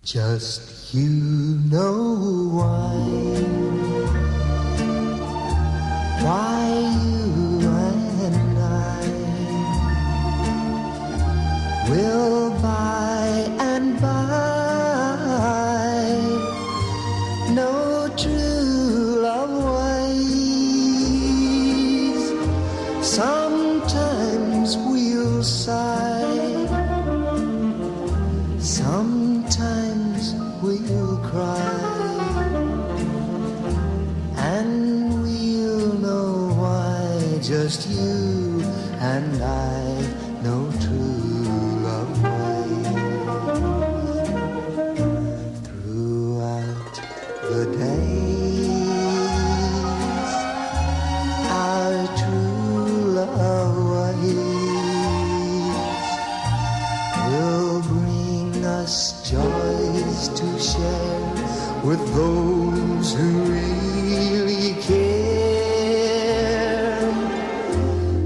Just you know why you and I will by and by know true love ways. Sometimes we'll sigh, sometimes we'll cry, and we'll know why. Just you and I know true love ways. Throughout the days, our true love ways will bring us joys to share with those who really care.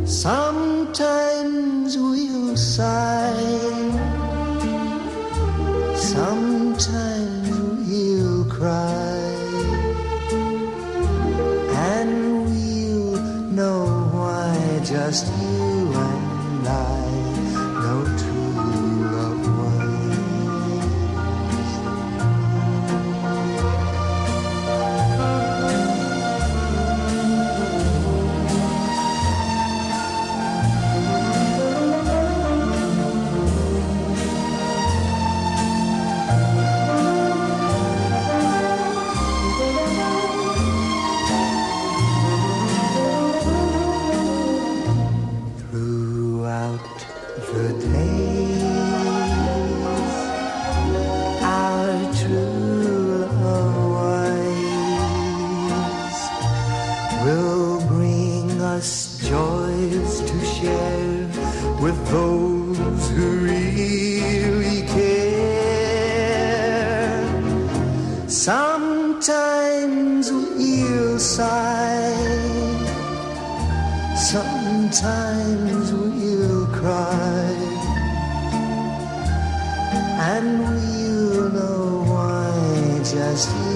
Sometimes we'll sigh, sometimes we'll cry, and we'll know why. Just you and I know true love ways. Throughout the days, our true love ways will bring us joys to share with those who really care. Sometimes we'll sigh, sometimes we'll cry, and we'll know why. Just you